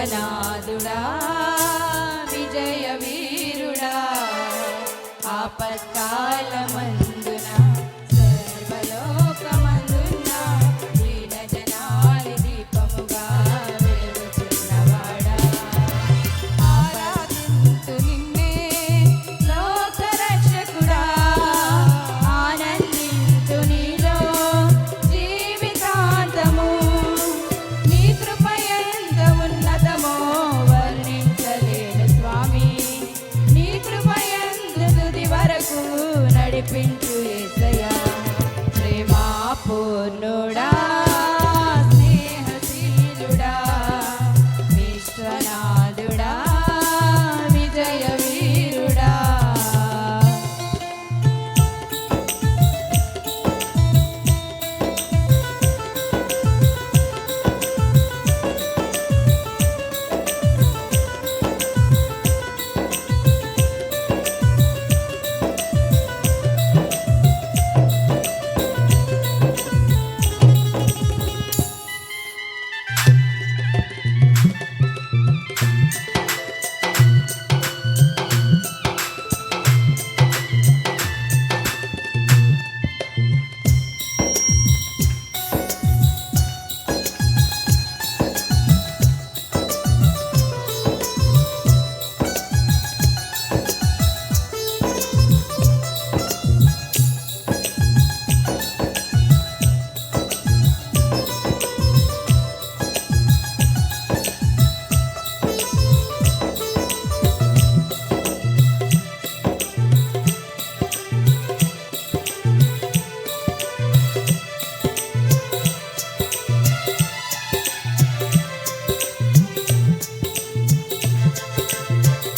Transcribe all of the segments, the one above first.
విశ్వనాథుడా విజయ వీరుడా ఆపత్కాలమందున సర్వలోకమందున దీన జనాలి దీపముగా వెలుగుచున్నవాడా ఆరాధింతు నిన్నే లోకరక్షకుడా ఆనందింతు నీలో జీవితాంతము నీ కృప ఎంత ఉన్నతమో వర్ణించలేను స్వామి నీ కృప ఎంత తుది వరకు నడిపించు యేసయ్యా ప్రేమా పూర్ణుడా స్నేహశీలుడా విశ్వనాథుడా విజయ వీరుడా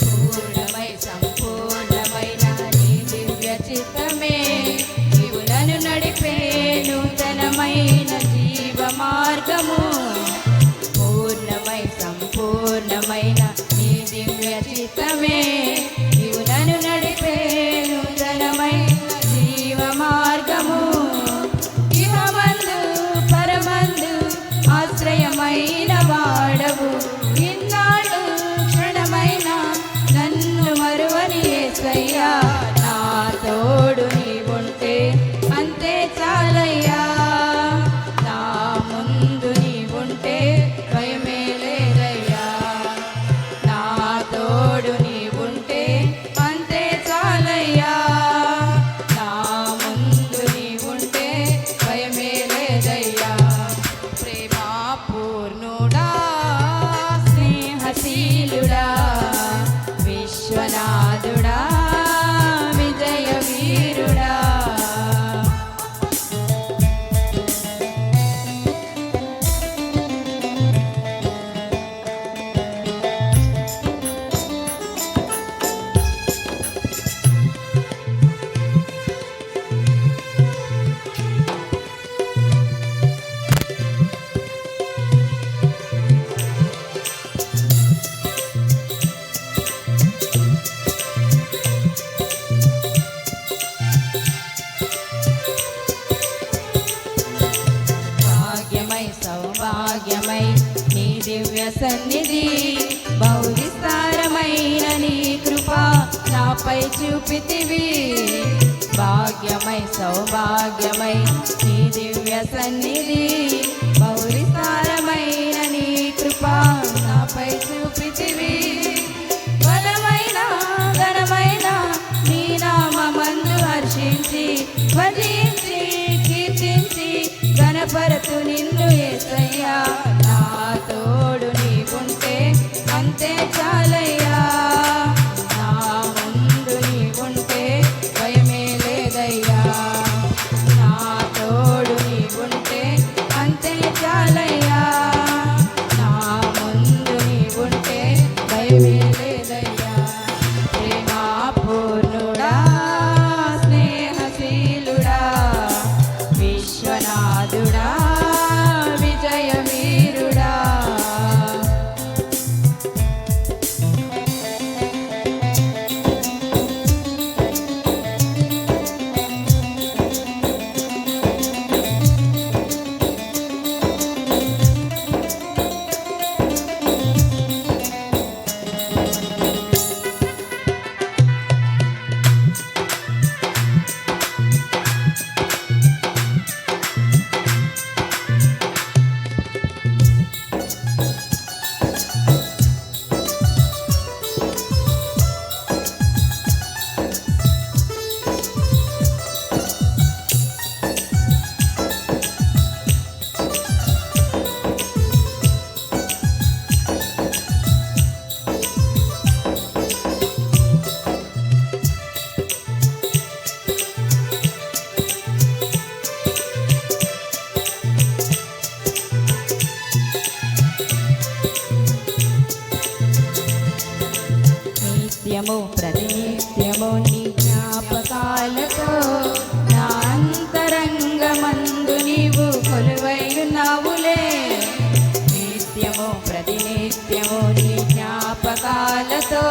పూర్ణమై సంపూర్ణమైన నీ దివ్య చిత్తమే నీవు నన్ను నడిపే నూతనమైన జీవ మార్గము పూర్ణమై సంపూర్ణమైన నీ దివ్య చిత్తమే నీవు నన్ను నడిపే నూతనమైన జీవ మార్గము ఇహమందు పరమందు ఆశ్రయమైన వాడవు ఇన్నాళ్ళు క్షణమైన నన్ను మరువని యేసయ్యా నా తోడు నీవుంటే అంతే చాలయ్యా నా ముందు నీవుంటే భయమే లేదయ్యా నా తోడు నీవుంటే అంతే చాలయ్యా నా ముందు నీవుంటే భయమే లేదయ్యా ప్రేమా పూర్ణుడా స్నేహశీలుడా విశ్వనాథుడా విజయ వీరుడా భాగ్యమై సౌభాగ్యమై నీ దివ్య సన్నిధి బహువిస్తారమైన నీ కృప నాపై చూపితివి భాగ్యమై సౌభాగ్యమై నీ దివ్య సన్నిధి బహువిస్తారమైన నీ కృప నాపై చూపితివి బలమైన ఘనమైన నీ నామమందు హర్షించి భజించి కీర్తించి గణపరతు నిన్ను యేసయ్యా నా తోడు నీవుంటే అంతే చాలయ్యా నా ముందు నీవుంటే భయమే లేదయ్యా నా తోడు నీవుంటే అంతే నిత్యము ప్రతినిత్యము నీ జ్ఞాపకాలతో నా అంతరంగమందు నీవు కొలువై ఉన్నావులే. నిత్యము ప్రతినిత్యము నీ జ్ఞాపకాలతో